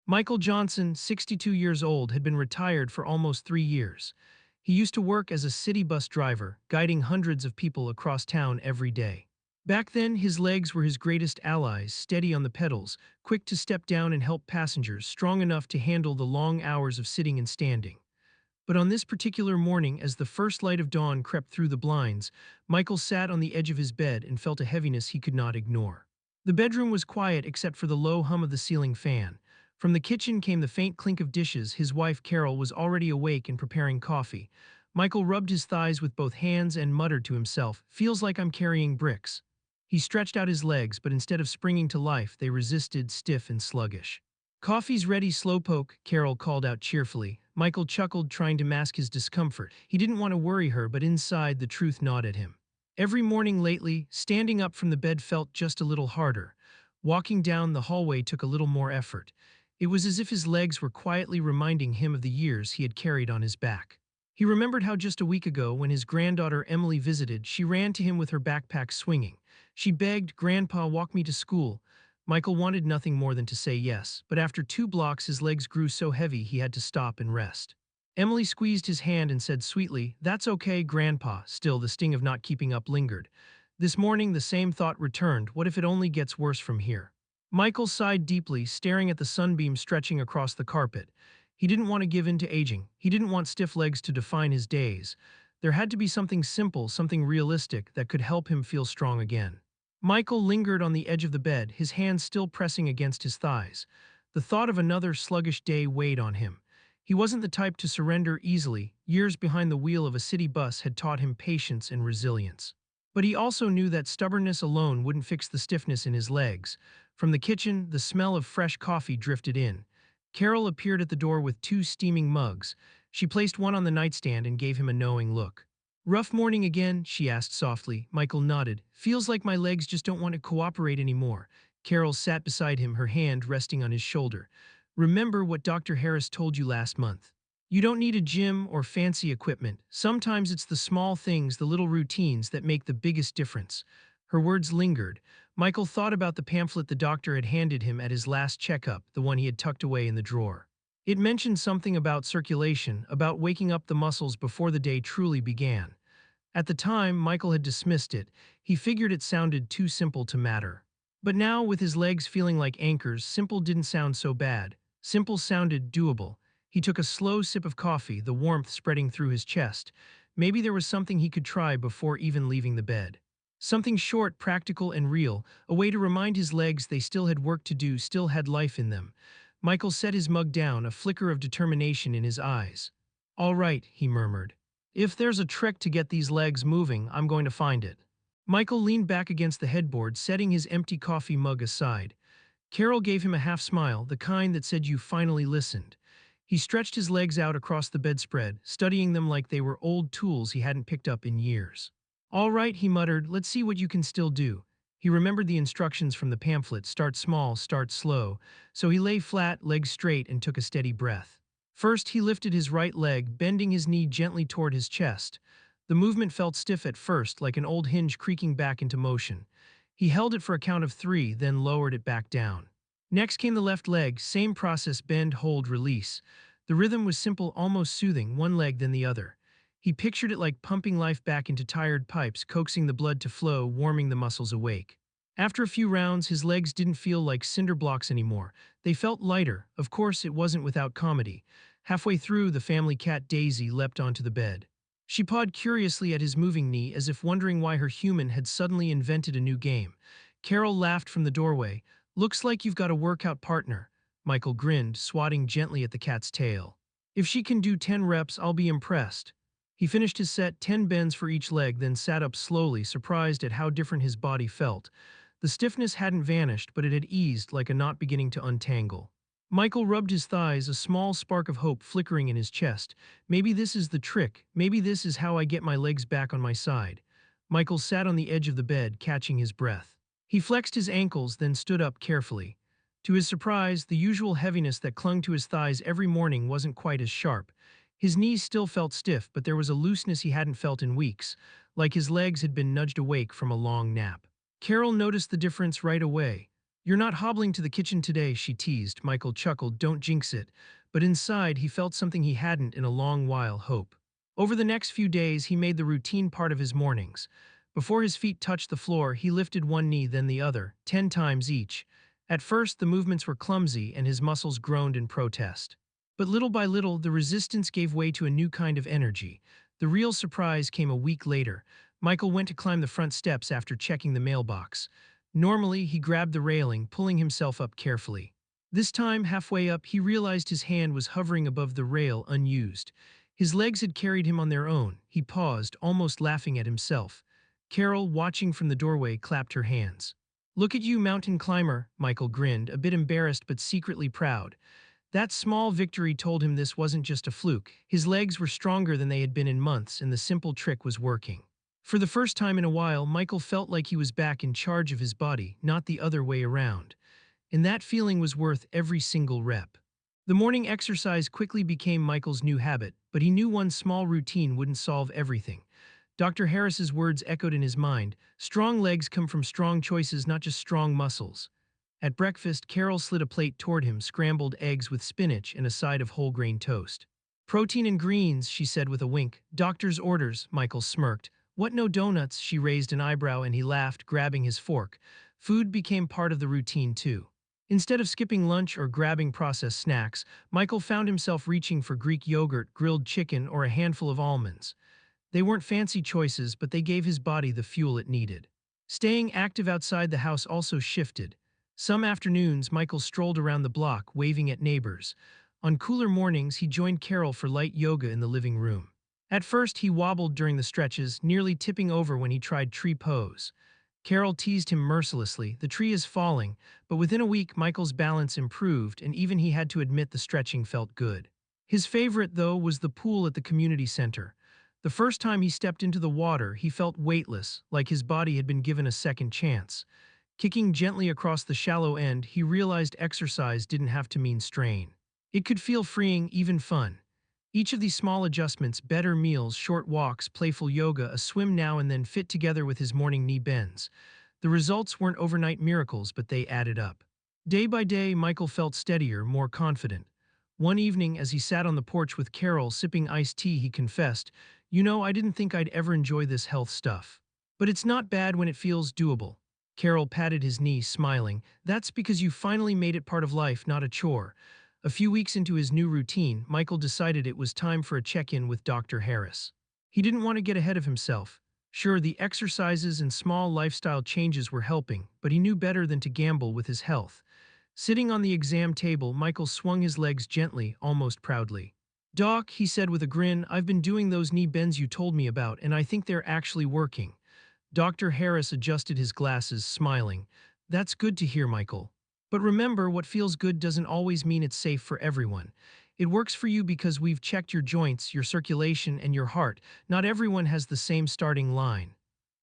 Michael Johnson, 62 years old, had been retired for almost 3 years. He used to work as a city bus driver, guiding hundreds of people across town every day. Back then, his legs were his greatest allies, steady on the pedals, quick to step down and help passengers, strong enough to handle the long hours of sitting and standing. But on this particular morning, as the first light of dawn crept through the blinds, Michael sat on the edge of his bed and felt a heaviness he could not ignore. The bedroom was quiet except for the low hum of the ceiling fan. From the kitchen came the faint clink of dishes. His wife Carol was already awake and preparing coffee. Michael rubbed his thighs with both hands and muttered to himself, "Feels like I'm carrying bricks." He stretched out his legs, but instead of springing to life, they resisted, stiff and sluggish. "Coffee's ready, slowpoke," Carol called out cheerfully. Michael chuckled, trying to mask his discomfort. He didn't want to worry her, but inside, the truth gnawed at him. Every morning lately, standing up from the bed felt just a little harder. Walking down the hallway took a little more effort. It was as if his legs were quietly reminding him of the years he had carried on his back. He remembered how just a week ago, when his granddaughter Emily visited, she ran to him with her backpack swinging. She begged, "Grandpa, walk me to school." Michael wanted nothing more than to say yes, but after 2 blocks his legs grew so heavy he had to stop and rest. Emily squeezed his hand and said sweetly, "That's okay, Grandpa." Still, the sting of not keeping up lingered. This morning the same thought returned: what if it only gets worse from here? Michael sighed deeply, staring at the sunbeam stretching across the carpet. He didn't want to give in to aging. He didn't want stiff legs to define his days. There had to be something simple, something realistic, that could help him feel strong again. Michael lingered on the edge of the bed, his hands still pressing against his thighs. The thought of another sluggish day weighed on him. He wasn't the type to surrender easily. Years behind the wheel of a city bus had taught him patience and resilience. But he also knew that stubbornness alone wouldn't fix the stiffness in his legs. From the kitchen, the smell of fresh coffee drifted in. Carol appeared at the door with 2 steaming mugs. She placed one on the nightstand and gave him a knowing look. "Rough morning again?" she asked softly. Michael nodded. "Feels like my legs just don't want to cooperate anymore." Carol sat beside him, her hand resting on his shoulder. "Remember what Dr. Harris told you last month. You don't need a gym or fancy equipment. Sometimes it's the small things, the little routines, that make the biggest difference." Her words lingered. Michael thought about the pamphlet the doctor had handed him at his last checkup, the one he had tucked away in the drawer. It mentioned something about circulation, about waking up the muscles before the day truly began. At the time, Michael had dismissed it. He figured it sounded too simple to matter. But now, with his legs feeling like anchors, simple didn't sound so bad. Simple sounded doable. He took a slow sip of coffee, the warmth spreading through his chest. Maybe there was something he could try before even leaving the bed. Something short, practical, and real, a way to remind his legs they still had work to do, still had life in them. Michael set his mug down, a flicker of determination in his eyes. "All right," he murmured. "If there's a trick to get these legs moving, I'm going to find it." Michael leaned back against the headboard, setting his empty coffee mug aside. Carol gave him a half smile, the kind that said, "You finally listened." He stretched his legs out across the bedspread, studying them like they were old tools he hadn't picked up in years. "All right," he muttered, "let's see what you can still do." He remembered the instructions from the pamphlet: start small, start slow. So he lay flat, legs straight, and took a steady breath. First, he lifted his right leg, bending his knee gently toward his chest. The movement felt stiff at first, like an old hinge creaking back into motion. He held it for a count of 3, then lowered it back down. Next came the left leg, same process: bend, hold, release. The rhythm was simple, almost soothing, one leg then the other. He pictured it like pumping life back into tired pipes, coaxing the blood to flow, warming the muscles awake. After a few rounds, his legs didn't feel like cinder blocks anymore. They felt lighter. Of course, it wasn't without comedy. Halfway through, the family cat Daisy leapt onto the bed. She pawed curiously at his moving knee, as if wondering why her human had suddenly invented a new game. Carol laughed from the doorway. "Looks like you've got a workout partner." Michael grinned, swatting gently at the cat's tail. "If she can do 10 reps, I'll be impressed." He finished his set, 10 bends for each leg, then sat up slowly, surprised at how different his body felt. The stiffness hadn't vanished, but it had eased, like a knot beginning to untangle. Michael rubbed his thighs, a small spark of hope flickering in his chest. Maybe this is the trick. Maybe this is how I get my legs back on my side. Michael sat on the edge of the bed, catching his breath. He flexed his ankles, then stood up carefully. To his surprise, the usual heaviness that clung to his thighs every morning wasn't quite as sharp. His knees still felt stiff, but there was a looseness he hadn't felt in weeks, like his legs had been nudged awake from a long nap. Carol noticed the difference right away. You're not hobbling to the kitchen today, she teased. Michael chuckled, don't jinx it. But inside, he felt something he hadn't in a long while, hope. Over the next few days, he made the routine part of his mornings. Before his feet touched the floor, he lifted one knee, then the other, 10 times each. At first, the movements were clumsy and his muscles groaned in protest. But little by little, the resistance gave way to a new kind of energy. The real surprise came a week later. Michael went to climb the front steps after checking the mailbox. Normally, he grabbed the railing, pulling himself up carefully. This time, halfway up, he realized his hand was hovering above the rail, unused. His legs had carried him on their own. He paused, almost laughing at himself. Carol, watching from the doorway, clapped her hands. Look at you, mountain climber, Michael grinned, a bit embarrassed but secretly proud. That small victory told him this wasn't just a fluke. His legs were stronger than they had been in months, and the simple trick was working. For the first time in a while, Michael felt like he was back in charge of his body, not the other way around. And that feeling was worth every single rep. The morning exercise quickly became Michael's new habit, but he knew one small routine wouldn't solve everything. Dr. Harris's words echoed in his mind, strong legs come from strong choices, not just strong muscles. At breakfast, Carol slid a plate toward him, scrambled eggs with spinach and a side of whole grain toast. Protein and greens, she said with a wink. Doctor's orders, Michael smirked. What, no donuts? She raised an eyebrow and he laughed, grabbing his fork. Food became part of the routine too. Instead of skipping lunch or grabbing processed snacks, Michael found himself reaching for Greek yogurt, grilled chicken, or a handful of almonds. They weren't fancy choices, but they gave his body the fuel it needed. Staying active outside the house also shifted. Some afternoons, Michael strolled around the block, waving at neighbors. On cooler mornings, he joined Carol for light yoga in the living room. At first, he wobbled during the stretches, nearly tipping over when he tried tree pose. Carol teased him mercilessly, the tree is falling, but within a week Michael's balance improved and even he had to admit the stretching felt good. His favorite, though, was the pool at the community center. The first time he stepped into the water, he felt weightless, like his body had been given a second chance. Kicking gently across the shallow end, he realized exercise didn't have to mean strain. It could feel freeing, even fun. Each of these small adjustments, better meals, short walks, playful yoga, a swim now and then, fit together with his morning knee bends. The results weren't overnight miracles, but they added up. Day by day, Michael felt steadier, more confident. One evening, as he sat on the porch with Carol, sipping iced tea, he confessed, "You know, I didn't think I'd ever enjoy this health stuff. But it's not bad when it feels doable." Carol patted his knee, smiling. "That's because you finally made it part of life, not a chore." A few weeks into his new routine, Michael decided it was time for a check-in with Dr. Harris. He didn't want to get ahead of himself. Sure, the exercises and small lifestyle changes were helping, but he knew better than to gamble with his health. Sitting on the exam table, Michael swung his legs gently, almost proudly. "Doc," he said with a grin, "I've been doing those knee bends you told me about, and I think they're actually working." Dr. Harris adjusted his glasses, smiling. "That's good to hear, Michael. But remember, what feels good doesn't always mean it's safe for everyone. It works for you because we've checked your joints, your circulation, and your heart. Not everyone has the same starting line."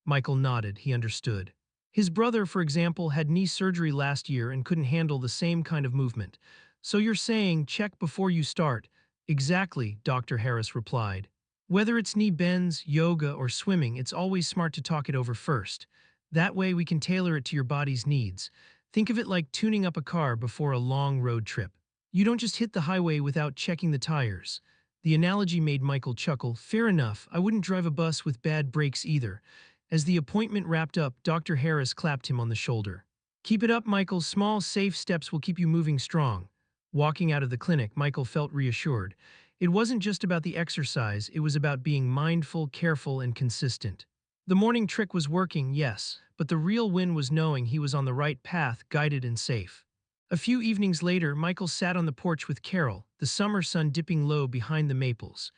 Michael nodded. He understood. His brother, for example, had knee surgery last year and couldn't handle the same kind of movement. "So you're saying check before you start?" "Exactly," Dr. Harris replied. "Whether it's knee bends, yoga, or swimming, it's always smart to talk it over first. That way we can tailor it to your body's needs. Think of it like tuning up a car before a long road trip. You don't just hit the highway without checking the tires." The analogy made Michael chuckle. "Fair enough, I wouldn't drive a bus with bad brakes either." As the appointment wrapped up, Dr. Harris clapped him on the shoulder. "Keep it up, Michael. Small, safe steps will keep you moving strong." Walking out of the clinic, Michael felt reassured. It wasn't just about the exercise, it was about being mindful, careful, and consistent. The morning trick was working, yes, but the real win was knowing he was on the right path, guided and safe. A few evenings later, Michael sat on the porch with Carol, the summer sun dipping low behind the maples.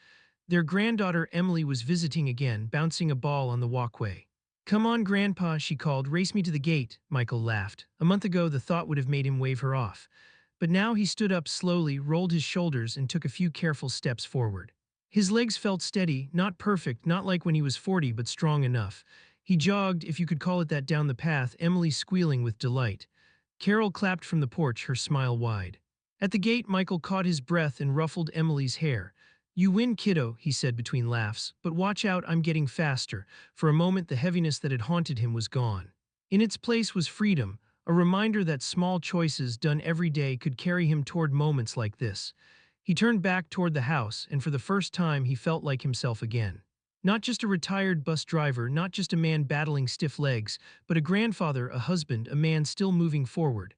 Their granddaughter Emily was visiting again, bouncing a ball on the walkway. "Come on, Grandpa," she called, "race me to the gate." Michael laughed. A month ago, the thought would have made him wave her off. But now he stood up slowly, rolled his shoulders, and took a few careful steps forward. His legs felt steady, not perfect, not like when he was 40, but strong enough. He jogged, if you could call it that, down the path, Emily squealing with delight. Carol clapped from the porch, her smile wide. At the gate, Michael caught his breath and ruffled Emily's hair. "You win, kiddo," he said between laughs, "but watch out, I'm getting faster." For a moment, the heaviness that had haunted him was gone. In its place was freedom, a reminder that small choices done every day could carry him toward moments like this. He turned back toward the house, and for the first time he felt like himself again. Not just a retired bus driver, not just a man battling stiff legs, but a grandfather, a husband, a man still moving forward.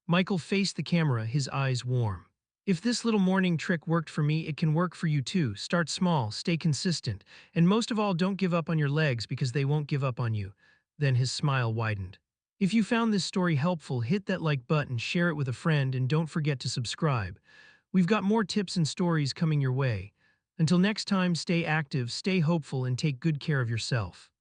Michael faced the camera, his eyes warm. If this little morning trick worked for me, it can work for you too. Start small, stay consistent, and most of all, don't give up on your legs because they won't give up on you. Then his smile widened. If you found this story helpful, hit that like button, share it with a friend, and don't forget to subscribe. We've got more tips and stories coming your way. Until next time, stay active, stay hopeful, and take good care of yourself.